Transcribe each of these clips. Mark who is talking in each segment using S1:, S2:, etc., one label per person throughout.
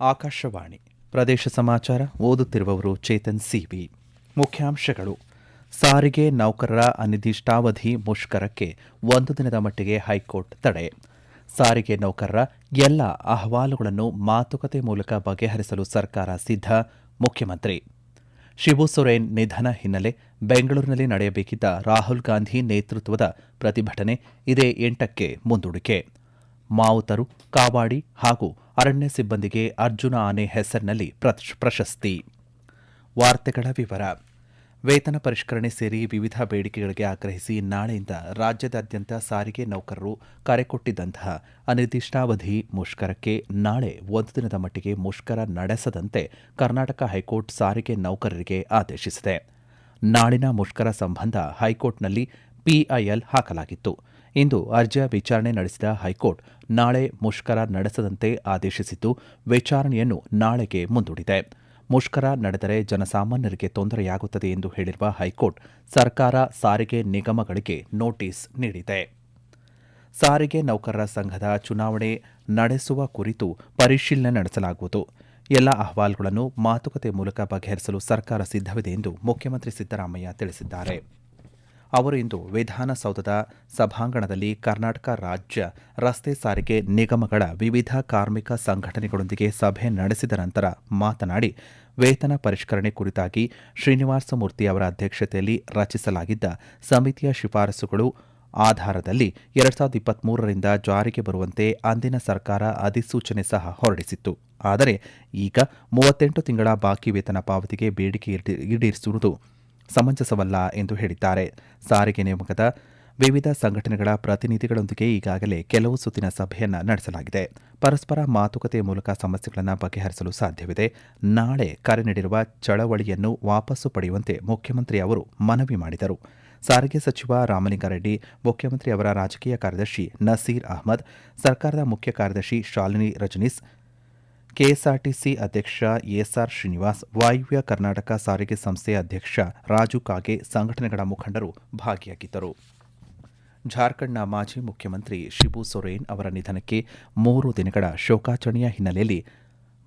S1: ಆಕಾಶವಾಣಿ ಪ್ರದೇಶ ಸಮಾಚಾರ ಓದುತ್ತಿರುವವರು ಚೇತನ್ ಸಿಬಿ. ಮುಖ್ಯಾಂಶಗಳು: ಸಾರಿಗೆ ನೌಕರರ ಅನಿರ್ದಿಷ್ಟಾವಧಿ ಮುಷ್ಕರಕ್ಕೆ 1 ದಿನದ ಮಟ್ಟಿಗೆ ಹೈಕೋರ್ಟ್ ತಡೆ. ಸಾರಿಗೆ ನೌಕರರ ಎಲ್ಲ ಅಹವಾಲುಗಳನ್ನು ಮಾತುಕತೆ ಮೂಲಕ ಬಗೆಹರಿಸಲು ಸರ್ಕಾರ ಸಿದ್ಧ. ಮುಖ್ಯಮಂತ್ರಿ. ಶಿಬು ಸೊರೇನ್ ನಿಧನ ಹಿನ್ನೆಲೆ ಬೆಂಗಳೂರಿನಲ್ಲಿ ನಡೆಯಬೇಕಿದ್ದ ರಾಹುಲ್ ಗಾಂಧಿ ನೇತೃತ್ವದ ಪ್ರತಿಭಟನೆ ಇದೇ 8ಕ್ಕೆ ಮುಂದೂಡಿಕೆ. ಮಾವುತರು, ಕಾವಾಡಿ ಹಾಗೂ ಅರಣ್ಯ ಸಿಬ್ಬಂದಿಗೆ ಅರ್ಜುನ ಆನೆ ಹೆಸರಿನಲ್ಲಿ ಪ್ರಶಸ್ತಿ. ವಾರ್ತೆಗಳ ವಿವರ. ವೇತನ ಪರಿಷ್ಕರಣೆ ಸೇರಿ ವಿವಿಧ ಬೇಡಿಕೆಗಳಿಗೆ ಆಗ್ರಹಿಸಿ ನಾಳೆಯಿಂದ ರಾಜ್ಯದಾದ್ಯಂತ ಸಾರಿಗೆ ನೌಕರರು ಕರೆಕೊಟ್ಟಿದ್ದಂತಹ ಅನಿರ್ದಿಷ್ಟಾವಧಿ ಮುಷ್ಕರಕ್ಕೆ ನಾಳೆ 1 ದಿನದ ಮಟ್ಟಿಗೆ ಮುಷ್ಕರ ನಡೆಸದಂತೆ ಕರ್ನಾಟಕ ಹೈಕೋರ್ಟ್ ಸಾರಿಗೆ ನೌಕರರಿಗೆ ಆದೇಶಿಸಿದೆ. ನಾಳಿನ ಮುಷ್ಕರ ಸಂಬಂಧ ಹೈಕೋರ್ಟ್ನಲ್ಲಿ ಪಿಐಎಲ್ ಹಾಕಲಾಗಿತ್ತು. ಇಂದು ಅರ್ಜಿಯ ವಿಚಾರಣೆ ನಡೆಸಿದ ಹೈಕೋರ್ಟ್ ನಾಳೆ ಮುಷ್ಕರ ನಡೆಸದಂತೆ ಆದೇಶಿಸಿದ್ದು, ವಿಚಾರಣೆಯನ್ನು ನಾಳೆಗೆ ಮುಂದೂಡಿದೆ. ಮುಷ್ಕರ ನಡೆದರೆ ಜನಸಾಮಾನ್ಯರಿಗೆ ತೊಂದರೆಯಾಗುತ್ತದೆ ಎಂದು ಹೇಳಿರುವ ಹೈಕೋರ್ಟ್ ಸರ್ಕಾರ ಸಾರಿಗೆ ನಿಗಮಗಳಿಗೆ ನೋಟಿಸ್ ನೀಡಿದೆ. ಸಾರಿಗೆ ನೌಕರರ ಸಂಘದ ಚುನಾವಣೆ ನಡೆಸುವ ಕುರಿತು ಪರಿಶೀಲನೆ ನಡೆಸಲಾಗುವುದು. ಎಲ್ಲ ಅಹವಾಲುಗಳನ್ನು ಮಾತುಕತೆ ಮೂಲಕ ಬಗೆಹರಿಸಲು ಸರ್ಕಾರ ಸಿದ್ಧವಿದೆ ಎಂದು ಮುಖ್ಯಮಂತ್ರಿ ಸಿದ್ದರಾಮಯ್ಯ ತಿಳಿಸಿದ್ದಾರೆ. ಅವರು ಇಂದು ವಿಧಾನಸೌಧದ ಸಭಾಂಗಣದಲ್ಲಿ ಕರ್ನಾಟಕ ರಾಜ್ಯ ರಸ್ತೆ ಸಾರಿಗೆ ನಿಗಮಗಳ ವಿವಿಧ ಕಾರ್ಮಿಕ ಸಂಘಟನೆಗಳೊಂದಿಗೆ ಸಭೆ ನಡೆಸಿದ ನಂತರ ಮಾತನಾಡಿ, ವೇತನ ಪರಿಷ್ಕರಣೆ ಕುರಿತಾಗಿ ಶ್ರೀನಿವಾಸ ಮೂರ್ತಿ ಅವರ ಅಧ್ಯಕ್ಷತೆಯಲ್ಲಿ ರಚಿಸಲಾಗಿದ್ದ ಸಮಿತಿಯ ಶಿಫಾರಸುಗಳು ಆಧಾರದಲ್ಲಿ 2023ರಿಂದ ಜಾರಿಗೆ ಬರುವಂತೆ ಅಂದಿನ ಸರ್ಕಾರ ಅಧಿಸೂಚನೆ ಸಹ ಹೊರಡಿಸಿತ್ತು. ಆದರೆ ಈಗ 38 ತಿಂಗಳ ಬಾಕಿ ವೇತನ ಪಾವತಿಗೆ ಬೇಡಿಕೆ ಈಡೇರಿಸುವುದು ಸಮಂಜಸವಲ್ಲ ಎಂದು ಹೇಳಿದ್ದಾರೆ. ಸಾರಿಗೆ ನಿಗಮದ ವಿವಿಧ ಸಂಘಟನೆಗಳ ಪ್ರತಿನಿಧಿಗಳೊಂದಿಗೆ ಈಗಾಗಲೇ ಕೆಲವು ಸುತ್ತಿನ ಸಭೆಯನ್ನು ನಡೆಸಲಾಗಿದೆ. ಪರಸ್ಪರ ಮಾತುಕತೆ ಮೂಲಕ ಸಮಸ್ಯೆಗಳನ್ನು ಬಗೆಹರಿಸಲು ಸಾಧ್ಯವಿದೆ. ನಾಳೆ ಕರೆ ನೀಡಿರುವ ಚಳವಳಿಯನ್ನು ವಾಪಸ್ಸು ಪಡೆಯುವಂತೆ ಮುಖ್ಯಮಂತ್ರಿ ಅವರು ಮನವಿ ಮಾಡಿದರು. ಸಾರಿಗೆ ಸಚಿವ ರಾಮಲಿಂಗಾರೆಡ್ಡಿ, ಮುಖ್ಯಮಂತ್ರಿ ಅವರ ರಾಜಕೀಯ ಕಾರ್ಯದರ್ಶಿ ನಸೀರ್ ಅಹ್ಮದ್, ಸರ್ಕಾರದ ಮುಖ್ಯ ಕಾರ್ಯದರ್ಶಿ ಶಾಲಿನಿ ರಜನೀಸ್, ಕೆಎಸ್ಆರ್ಟಿಸಿ ಅಧ್ಯಕ್ಷ ಎಸ್ಆರ್ ಶ್ರೀನಿವಾಸ್, ವಾಯುವ್ಯ ಕರ್ನಾಟಕ ಸಾರಿಗೆ ಸಂಸ್ಥೆ ಅಧ್ಯಕ್ಷ ರಾಜು ಕಾಗೆ, ಸಂಘಟನೆಗಳ ಮುಖಂಡರು ಭಾಗಿಯಾಗಿದ್ದರು. ಜಾರ್ಖಂಡ್ನ ಮಾಜಿ ಮುಖ್ಯಮಂತ್ರಿ ಶಿಬು ಸೊರೇನ್ ಅವರ ನಿಧನಕ್ಕೆ 3 ದಿನಗಳ ಶೋಕಾಚರಣೆಯ ಹಿನ್ನೆಲೆಯಲ್ಲಿ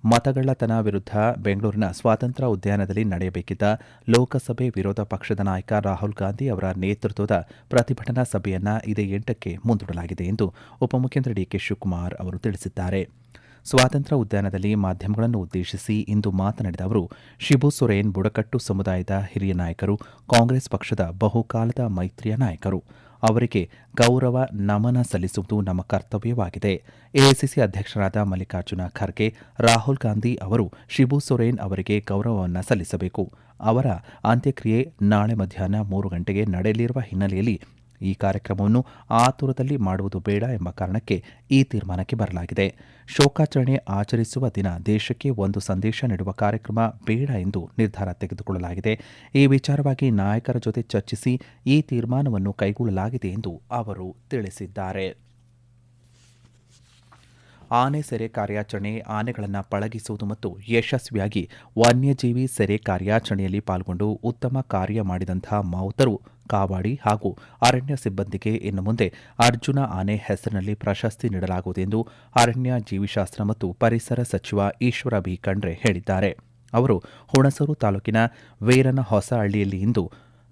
S1: ಮತಗಳ್ಳತನ ವಿರುದ್ಧ ಬೆಂಗಳೂರಿನ ಸ್ವಾತಂತ್ರ್ಯ ಉದ್ಯಾನದಲ್ಲಿ ನಡೆಯಬೇಕಿದ್ದ ಲೋಕಸಭೆ ವಿರೋಧ ಪಕ್ಷದ ನಾಯಕ ರಾಹುಲ್ ಗಾಂಧಿ ಅವರ ನೇತೃತ್ವದ ಪ್ರತಿಭಟನಾ ಸಭೆಯನ್ನು ಇದೇ 8ಕ್ಕೆ ಮುಂದೂಡಲಾಗಿದೆ ಎಂದು ಉಪಮುಖ್ಯಮಂತ್ರಿ ಡಿಕೆ ಶಿವಕುಮಾರ್ ಅವರು ತಿಳಿಸಿದ್ದಾರೆ. ಸ್ವಾತಂತ್ರ್ಯ ಉದ್ಯಾನದಲ್ಲಿ ಮಾಧ್ಯಮಗಳನ್ನು ಉದ್ದೇಶಿಸಿ ಇಂದು ಮಾತನಾಡಿದ ಅವರು, ಶಿಬು ಸೊರೇನ್ ಬುಡಕಟ್ಟು ಸಮುದಾಯದ ಹಿರಿಯ ನಾಯಕರು, ಕಾಂಗ್ರೆಸ್ ಪಕ್ಷದ ಬಹುಕಾಲದ ಮೈತ್ರಿಯ ನಾಯಕರು. ಅವರಿಗೆ ಗೌರವ ನಮನ ಸಲ್ಲಿಸುವುದು ನಮ್ಮ ಕರ್ತವ್ಯವಾಗಿದೆ. ಎಐಸಿಸಿ ಅಧ್ಯಕ್ಷರಾದ ಮಲ್ಲಿಕಾರ್ಜುನ ಖರ್ಗೆ, ರಾಹುಲ್ ಗಾಂಧಿ ಅವರು ಶಿಬು ಸೊರೇನ್ ಅವರಿಗೆ ಗೌರವವನ್ನು ಸಲ್ಲಿಸಬೇಕು. ಅವರ ಅಂತ್ಯಕ್ರಿಯೆ ನಾಳೆ ಮಧ್ಯಾಹ್ನ 3 ಗಂಟೆಗೆ ನಡೆಯಲಿರುವ ಹಿನ್ನೆಲೆಯಲ್ಲಿ ಈ ಕಾರ್ಯಕ್ರಮವನ್ನು ಆತುರದಲ್ಲಿ ಮಾಡುವುದು ಬೇಡ ಎಂಬ ಕಾರಣಕ್ಕೆ ಈ ತೀರ್ಮಾನಕ್ಕೆ ಬರಲಾಗಿದೆ. ಶೋಕಾಚರಣೆ ಆಚರಿಸುವ ದಿನ ದೇಶಕ್ಕೆ ಒಂದು ಸಂದೇಶ ನೀಡುವ ಕಾರ್ಯಕ್ರಮ ಬೇಡ ಎಂದು ನಿರ್ಧಾರ ತೆಗೆದುಕೊಳ್ಳಲಾಗಿದೆ. ಈ ವಿಚಾರವಾಗಿ ನಾಯಕರ ಜೊತೆ ಚರ್ಚಿಸಿ ಈ ತೀರ್ಮಾನವನ್ನು ಕೈಗೊಳ್ಳಲಾಗಿದೆ ಎಂದು ಅವರು ತಿಳಿಸಿದ್ದಾರೆ. ಆನೆ ಸೆರೆ ಕಾರ್ಯಾಚರಣೆ, ಆನೆಗಳನ್ನು ಪಳಗಿಸುವುದು ಮತ್ತು ಯಶಸ್ವಿಯಾಗಿ ವನ್ಯಜೀವಿ ಸೆರೆ ಕಾರ್ಯಾಚರಣೆಯಲ್ಲಿ ಪಾಲ್ಗೊಂಡು ಉತ್ತಮ ಕಾರ್ಯ ಮಾಡಿದಂತಹ ಮಾವುತರು, ಕಾವಾಡಿ ಹಾಗೂ ಅರಣ್ಯ ಸಿಬ್ಬಂದಿಗೆ ಇನ್ನು ಮುಂದೆ ಅರ್ಜುನ ಆನೆ ಹೆಸರಿನಲ್ಲಿ ಪ್ರಶಸ್ತಿ ನೀಡಲಾಗುವುದು ಎಂದು ಅರಣ್ಯ, ಜೀವಿಶಾಸ್ತ್ರ ಮತ್ತು ಪರಿಸರ ಸಚಿವ ಈಶ್ವರ ಬಿ ಖಂಡ್ರೆ ಹೇಳಿದ್ದಾರೆ. ಅವರು ಹುಣಸೂರು ತಾಲೂಕಿನ ವೀರನ ಹೊಸಹಳ್ಳಿಯಲ್ಲಿ ಇಂದು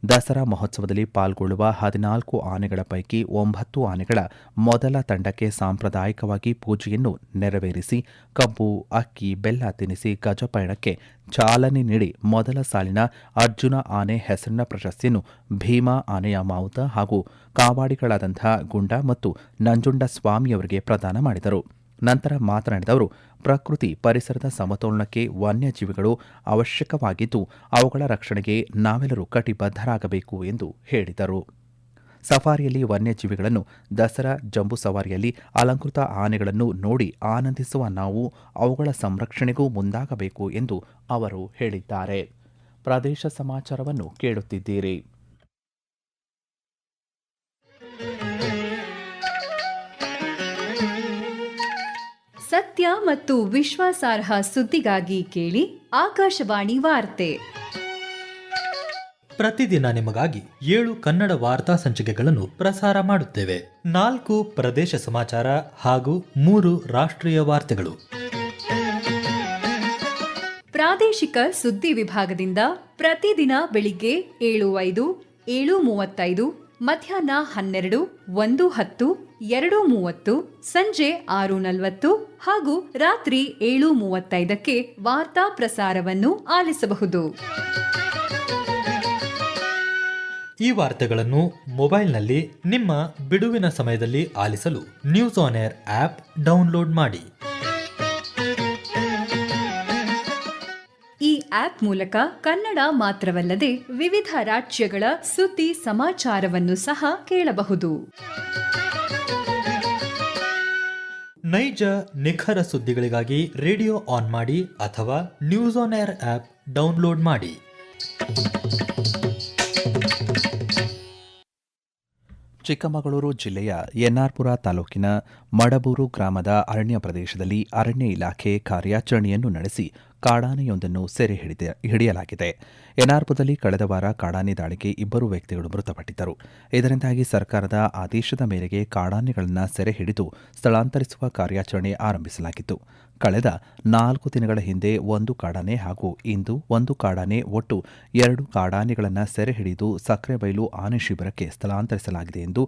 S1: ದಸರಾ ಮಹೋತ್ಸವದಲ್ಲಿ ಪಾಲ್ಗೊಳ್ಳುವ 14 ಆನೆಗಳ ಪೈಕಿ 9 ಆನೆಗಳ ಮೊದಲ ತಂಡಕ್ಕೆ ಸಾಂಪ್ರದಾಯಿಕವಾಗಿ ಪೂಜೆಯನ್ನು ನೆರವೇರಿಸಿ ಕಬ್ಬು, ಅಕ್ಕಿ, ಬೆಲ್ಲ ತಿನ್ನಿಸಿ ಗಜಪಯಣಕ್ಕೆ ಚಾಲನೆ ನೀಡಿ ಮೊದಲ ಸಾಲಿನ ಅರ್ಜುನ ಆನೆ ಹೆಸರಿನ ಪ್ರಶಸ್ತಿಯನ್ನು ಭೀಮಾ ಆನೆಯ ಮಾವುತ ಹಾಗೂ ಕಾವಾಡಿಗಳಾದಂಥ ಗುಂಡ ಮತ್ತು ನಂಜುಂಡ ಸ್ವಾಮಿಯವರಿಗೆ ಪ್ರದಾನ ಮಾಡಿದರು. ನಂತರ ಮಾತನಾಡಿದ ಅವರು, ಪ್ರಕೃತಿ ಪರಿಸರದ ಸಮತೋಲನಕ್ಕೆ ವನ್ಯಜೀವಿಗಳು ಅವಶ್ಯಕವಾಗಿದ್ದು ಅವುಗಳ ರಕ್ಷಣೆಗೆ ನಾವೆಲ್ಲರೂ ಕಟಿಬದ್ಧರಾಗಬೇಕು ಎಂದು ಹೇಳಿದರು. ಸಫಾರಿಯಲ್ಲಿ ವನ್ಯಜೀವಿಗಳನ್ನು, ದಸರಾ ಜಂಬೂ ಸವಾರಿಯಲ್ಲಿ ಅಲಂಕೃತ ಆನೆಗಳನ್ನು ನೋಡಿ ಆನಂದಿಸುವ ನಾವು ಅವುಗಳ ಸಂರಕ್ಷಣೆಗೂ ಮುಂದಾಗಬೇಕು ಎಂದು ಅವರು ಹೇಳಿದ್ದಾರೆ. ಪ್ರದೇಶ ಸಮಾಚಾರವನ್ನು ಕೇಳುತ್ತಿದ್ದೀರಿ.
S2: ಸತ್ಯ ಮತ್ತು ವಿಶ್ವಾಸಾರ್ಹ ಸುದ್ದಿಗಾಗಿ ಕೇಳಿ ಆಕಾಶವಾಣಿ ವಾರ್ತೆ.
S3: ಪ್ರತಿದಿನ ನಿಮಗಾಗಿ 7 ಕನ್ನಡ ವಾರ್ತಾ ಸಂಚಿಕೆಗಳನ್ನು ಪ್ರಸಾರ ಮಾಡುತ್ತೇವೆ. 4 ಪ್ರದೇಶ ಸಮಾಚಾರ ಹಾಗೂ 3 ರಾಷ್ಟ್ರೀಯ ವಾರ್ತೆಗಳು.
S2: ಪ್ರಾದೇಶಿಕ ಸುದ್ದಿ ವಿಭಾಗದಿಂದ ಪ್ರತಿದಿನ ಬೆಳಿಗ್ಗೆ 7:05, 7:35, ಮಧ್ಯಾಹ್ನ 12, 1:10, 2:30, ಸಂಜೆ 6:40 ಹಾಗೂ ರಾತ್ರಿ 7:35ಕ್ಕೆ ವಾರ್ತಾ ಪ್ರಸಾರವನ್ನು ಆಲಿಸಬಹುದು.
S3: ಈ ವಾರ್ತೆಗಳನ್ನು ಮೊಬೈಲ್ನಲ್ಲಿ ನಿಮ್ಮ ಬಿಡುವಿನ ಸಮಯದಲ್ಲಿ ಆಲಿಸಲು news on air app download ಮಾಡಿ.
S2: ಈ ಆಪ್ ಮೂಲಕ ಕನ್ನಡ ಮಾತ್ರವಲ್ಲದೆ ವಿವಿಧ ರಾಜ್ಯಗಳ ಸುದ್ದಿ ಸಮಾಚಾರವನ್ನು ಸಹ ಕೇಳಬಹುದು.
S3: ನೈಜ ನಿಖರ ಸುದ್ದಿಗಳಿಗಾಗಿ ರೇಡಿಯೋ ಆನ್ ಮಾಡಿ ಅಥವಾ news on air app download ಮಾಡಿ.
S1: ಚಿಕ್ಕಮಗಳೂರು ಜಿಲ್ಲೆಯ ಎನ್ಆರ್ಪುರ ತಾಲೂಕಿನ ಮಡಬೂರು ಗ್ರಾಮದ ಅರಣ್ಯ ಪ್ರದೇಶದಲ್ಲಿ ಅರಣ್ಯ ಇಲಾಖೆ ಕಾರ್ಯಾಚರಣೆಯನ್ನು ನಡೆಸಿ ಕಾಡಾನೆಯೊಂದನ್ನು ಸೆರೆ ಹಿಡಿಯಲಾಗಿದೆ. ಎನ್ಆರ್ಪುರದಲ್ಲಿ ಕಳೆದ ವಾರ ಕಾಡಾನೆ ದಾಳಿಗೆ 2 ವ್ಯಕ್ತಿಗಳು ಮೃತಪಟ್ಟಿದ್ದರು. ಇದರಿಂದಾಗಿ ಸರ್ಕಾರದ ಆದೇಶದ ಮೇರೆಗೆ ಕಾಡಾನೆಗಳನ್ನು ಸೆರೆ ಹಿಡಿದು ಸ್ಥಳಾಂತರಿಸುವ ಕಾರ್ಯಾಚರಣೆ ಆರಂಭಿಸಲಾಗಿತ್ತು. ಕಳೆದ 4 ದಿನಗಳ ಹಿಂದೆ 1 ಕಾಡಾನೆ ಹಾಗೂ ಇಂದು 1 ಕಾಡಾನೆ, ಒಟ್ಟು 2 ಕಾಡಾನೆಗಳನ್ನು ಸೆರೆ ಹಿಡಿದು ಸಕ್ರೆಬೈಲು ಆನೆ ಶಿಬಿರಕ್ಕೆ ಸ್ಥಳಾಂತರಿಸಲಾಗಿದೆ ಎಂದು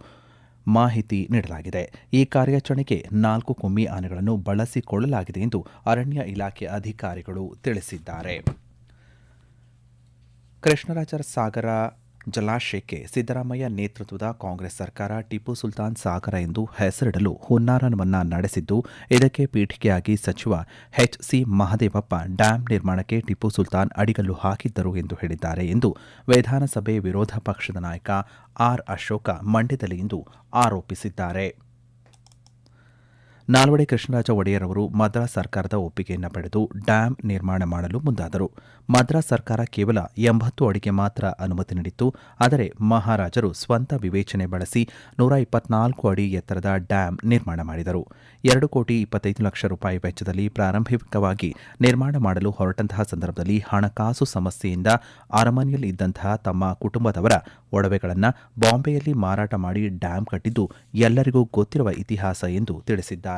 S1: ಮಾಹಿತಿ ನೀಡಲಾಗಿದೆ. ಈ ಕಾರ್ಯಾಚರಣೆಗೆ 4 ಕುಮ್ಮಿ ಆನೆಗಳನ್ನು ಬಳಸಿಕೊಳ್ಳಲಾಗಿದೆ ಎಂದು ಅರಣ್ಯ ಇಲಾಖೆ ಅಧಿಕಾರಿಗಳು ತಿಳಿಸಿದ್ದಾರೆ. ಕೃಷ್ಣರಾಜ ಸಾಗರ ಜಲಾಶಯಕ್ಕೆ ಸಿದ್ದರಾಮಯ್ಯ ನೇತೃತ್ವದ ಕಾಂಗ್ರೆಸ್ ಸರ್ಕಾರ ಟಿಪ್ಪು ಸುಲ್ತಾನ್ ಸಾಗರ ಎಂದು ಹೆಸರಿಡಲು ಹುನ್ನಾರವನ್ನು ನಡೆಸಿದ್ದು, ಇದಕ್ಕೆ ಪೀಠಿಕೆಯಾಗಿ ಸಚಿವ ಎಚ್.ಸಿ. ಮಹದೇವಪ್ಪ ಡ್ಯಾಂ ನಿರ್ಮಾಣಕ್ಕೆ ಟಿಪ್ಪು ಸುಲ್ತಾನ್ ಅಡಿಗಲ್ಲು ಹಾಕಿದ್ದರು ಎಂದು ಹೇಳಿದ್ದಾರೆ ಎಂದು ವಿಧಾನಸಭೆ ವಿರೋಧ ಪಕ್ಷದ ನಾಯಕ ಆರ್. ಅಶೋಕ ಮಂಡ್ಯದಲ್ಲಿಂದು ಆರೋಪಿಸಿದ್ದಾರೆ. ನಾಲ್ವಡಿ ಕೃಷ್ಣರಾಜ ಒಡೆಯರ್ ಅವರು ಮದ್ರಾಸ್ ಸರ್ಕಾರದ ಒಪ್ಪಿಗೆಯನ್ನು ಪಡೆದು ಡ್ಯಾಂ ನಿರ್ಮಾಣ ಮಾಡಲು ಮುಂದಾದರು. ಮದ್ರಾಸ್ ಸರ್ಕಾರ ಕೇವಲ 80 ಅಡಿಗೆ ಮಾತ್ರ ಅನುಮತಿ ನೀಡಿತ್ತು. ಆದರೆ ಮಹಾರಾಜರು ಸ್ವಂತ ವಿವೇಚನೆ ಬಳಸಿ 124 ಅಡಿ ಎತ್ತರದ ಡ್ಯಾಂ ನಿರ್ಮಾಣ ಮಾಡಿದರು. 2,25,00,000 ರೂಪಾಯಿ ವೆಚ್ಚದಲ್ಲಿ ಪ್ರಾರಂಭಿಕವಾಗಿ ನಿರ್ಮಾಣ ಮಾಡಲು ಹೊರಟಂತಹ ಸಂದರ್ಭದಲ್ಲಿ ಹಣಕಾಸು ಸಮಸ್ಯೆಯಿಂದ ಅರಮನೆಯಲ್ಲಿ ಇದ್ದಂತಹ ತಮ್ಮ ಕುಟುಂಬದವರ ಒಡವೆಗಳನ್ನು ಬಾಂಬೆಯಲ್ಲಿ ಮಾರಾಟ ಮಾಡಿ ಡ್ಯಾಂ ಕಟ್ಟಿದ್ದು ಎಲ್ಲರಿಗೂ ಗೊತ್ತಿರುವ ಇತಿಹಾಸ ಎಂದು ತಿಳಿಸಿದ್ದಾರೆ.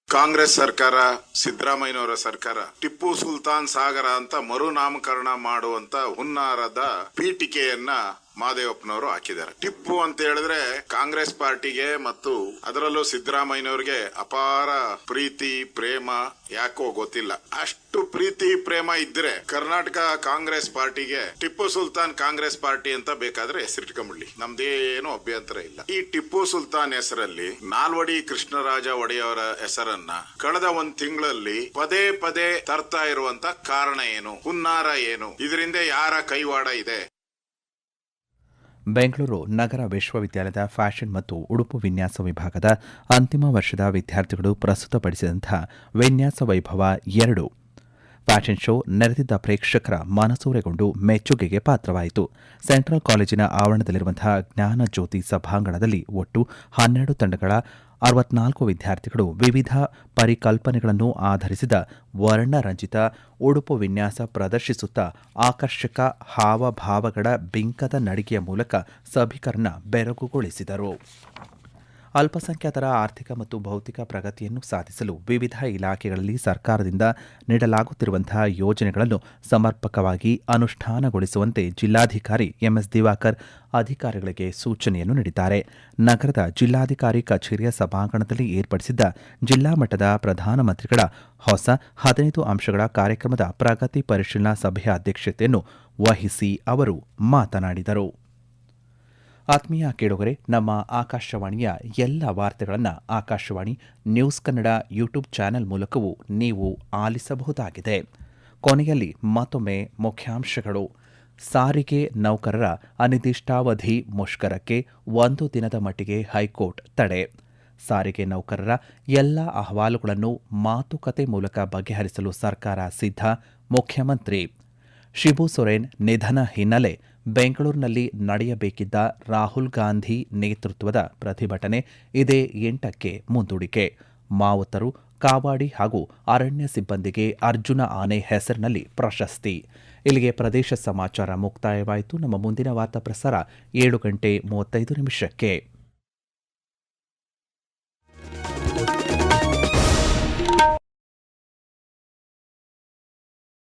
S4: ಕಾಂಗ್ರೆಸ್ ಸರ್ಕಾರ, ಸಿದ್ದರಾಮಯ್ಯನವರ ಸರ್ಕಾರ ಟಿಪ್ಪು ಸುಲ್ತಾನ್ ಸಾಗರ ಅಂತ ಮರುನಾಮಕರಣ ಮಾಡುವಂತ ಹುನ್ನಾರದ ಪೀಠಿಕೆಯನ್ನ ಮಹದೇವಪ್ಪನವರು ಹಾಕಿದ್ದಾರೆ. ಟಿಪ್ಪು ಅಂತ ಹೇಳಿದ್ರೆ ಕಾಂಗ್ರೆಸ್ ಪಾರ್ಟಿಗೆ ಮತ್ತು ಅದರಲ್ಲೂ ಸಿದ್ದರಾಮಯ್ಯನವರಿಗೆ ಅಪಾರ ಪ್ರೀತಿ ಪ್ರೇಮ ಯಾಕೋ ಗೊತ್ತಿಲ್ಲ. ಅಷ್ಟು ಪ್ರೀತಿ ಪ್ರೇಮ ಇದ್ರೆ ಕರ್ನಾಟಕ ಕಾಂಗ್ರೆಸ್ ಪಾರ್ಟಿಗೆ ಟಿಪ್ಪು ಸುಲ್ತಾನ್ ಕಾಂಗ್ರೆಸ್ ಪಾರ್ಟಿ ಅಂತ ಬೇಕಾದ್ರೆ ಹೆಸರಿಟ್ಕೊಂಡ್ಬಿಡ್ಲಿ, ನಮ್ದೇನು ಅಭ್ಯಂತರ ಇಲ್ಲ. ಈ ಟಿಪ್ಪು ಸುಲ್ತಾನ್ ಹೆಸರಲ್ಲಿ ನಾಲ್ವಡಿ ಕೃಷ್ಣರಾಜ ಒಡೆಯವರ ಹೆಸರನ್ನ ಕಳೆದ 1 ತಿಂಗಳಲ್ಲಿ ಪದೇ ಪದೇ ತರ್ತಾ ಇರುವಂತ ಕಾರಣ ಏನು? ಹುನ್ನಾರ ಏನು? ಇದರಿಂದ ಯಾರ ಕೈವಾಡ ಇದೆ?
S1: ಬೆಂಗಳೂರು ನಗರ ವಿಶ್ವವಿದ್ಯಾಲಯದ ಫ್ಯಾಷನ್ ಮತ್ತು ಉಡುಪು ವಿನ್ಯಾಸ ವಿಭಾಗದ ಅಂತಿಮ ವರ್ಷದ ವಿದ್ಯಾರ್ಥಿಗಳು ಪ್ರಸ್ತುತಪಡಿಸಿದಂತಹ ವಿನ್ಯಾಸ ವೈಭವ 2 ಫ್ಯಾಷನ್ ಶೋ ನೆರೆದಿದ್ದ ಪ್ರೇಕ್ಷಕರ ಮನಸೂರೆಗೊಂಡು ಮೆಚ್ಚುಗೆಗೆ ಪಾತ್ರವಾಯಿತು. ಸೆಂಟ್ರಲ್ ಕಾಲೇಜಿನ ಆವರಣದಲ್ಲಿರುವಂತಹ ಜ್ಞಾನ ಜ್ಯೋತಿ ಸಭಾಂಗಣದಲ್ಲಿ ಒಟ್ಟು 12 ತಂಡಗಳ 64 ವಿದ್ಯಾರ್ಥಿಗಳು ವಿವಿಧ ಪರಿಕಲ್ಪನೆಗಳನ್ನು ಆಧರಿಸಿದ ವರ್ಣರಂಜಿತ ಉಡುಪು ವಿನ್ಯಾಸ ಪ್ರದರ್ಶಿಸುತ್ತಾ ಆಕರ್ಷಕ ಹಾವಭಾವಗಳ ಬಿಂಕದ ನಡಿಗೆಯ ಮೂಲಕ ಸಭಿಕರನ್ನ ಬೆರಗುಗೊಳಿಸಿದರು. ಅಲ್ಪಸಂಖ್ಯಾತರ ಆರ್ಥಿಕ ಮತ್ತು ಭೌತಿಕ ಪ್ರಗತಿಯನ್ನು ಸಾಧಿಸಲು ವಿವಿಧ ಇಲಾಖೆಗಳಲ್ಲಿ ಸರ್ಕಾರದಿಂದ ನೀಡಲಾಗುತ್ತಿರುವಂತಹ ಯೋಜನೆಗಳನ್ನು ಸಮರ್ಪಕವಾಗಿ ಅನುಷ್ಠಾನಗೊಳಿಸುವಂತೆ ಜಿಲ್ಲಾಧಿಕಾರಿ ಎಂಎಸ್ ದಿವಾಕರ್ ಅಧಿಕಾರಿಗಳಿಗೆ ಸೂಚನೆಯನ್ನು ನೀಡಿದ್ದಾರೆ. ನಗರದ ಜಿಲ್ಲಾಧಿಕಾರಿ ಕಚೇರಿಯ ಸಭಾಂಗಣದಲ್ಲಿ ಏರ್ಪಡಿಸಿದ್ದ ಜಿಲ್ಲಾ ಮಟ್ಟದ ಪ್ರಧಾನಮಂತ್ರಿಗಳ ಹೊಸ 15 ಅಂಶಗಳ ಕಾರ್ಯಕ್ರಮದ ಪ್ರಗತಿ ಪರಿಶೀಲನಾ ಸಭೆಯ ಅಧ್ಯಕ್ಷತೆಯನ್ನು ವಹಿಸಿ ಅವರು ಮಾತನಾಡಿದರು. ಆತ್ಮೀಯ ಕೇಳುಗರೆ, ನಮ್ಮ ಆಕಾಶವಾಣಿಯ ಎಲ್ಲ ವಾರ್ತೆಗಳನ್ನು Akashvani news Kannada YouTube channel ಮೂಲಕವೂ ನೀವು ಆಲಿಸಬಹುದಾಗಿದೆ. ಕೊನೆಯಲ್ಲಿ ಮತ್ತೊಮ್ಮೆ ಮುಖ್ಯಾಂಶಗಳು. ಸಾರಿಗೆ ನೌಕರರ ಅನಿರ್ದಿಷ್ಟಾವಧಿ ಮುಷ್ಕರಕ್ಕೆ 1 ದಿನದ ಮಟ್ಟಿಗೆ ಹೈಕೋರ್ಟ್ ತಡೆ. ಸಾರಿಗೆ ನೌಕರರ ಎಲ್ಲ ಅಹವಾಲುಗಳನ್ನು ಮಾತುಕತೆ ಮೂಲಕ ಬಗೆಹರಿಸಲು ಸರ್ಕಾರ ಸಿದ್ಧ. ಮುಖ್ಯಮಂತ್ರಿ. ಶಿಬು ಸೊರೇನ್ ನಿಧನ ಹಿನ್ನೆಲೆ ಬೆಂಗಳೂರಿನಲ್ಲಿ ನಡೆಯಬೇಕಿದ್ದ ರಾಹುಲ್ ಗಾಂಧಿ ನೇತೃತ್ವದ ಪ್ರತಿಭಟನೆ ಇದೇ 8ಕ್ಕೆ ಮುಂದೂಡಿಕೆ. ಮಾವುತರು, ಕಾವಾಡಿ ಹಾಗೂ ಅರಣ್ಯ ಸಿಬ್ಬಂದಿಗೆ ಅರ್ಜುನ ಆನೆ ಹೆಸರಿನಲ್ಲಿ ಪ್ರಶಸ್ತಿ. ಇಲ್ಲಿಗೆ ಪ್ರದೇಶ ಸಮಾಚಾರ ಮುಕ್ತಾಯವಾಯಿತು. ನಮ್ಮ ಮುಂದಿನ ವಾರ್ತಾ ಪ್ರಸಾರ 7:35 ನಿಮಿಷಕ್ಕೆ.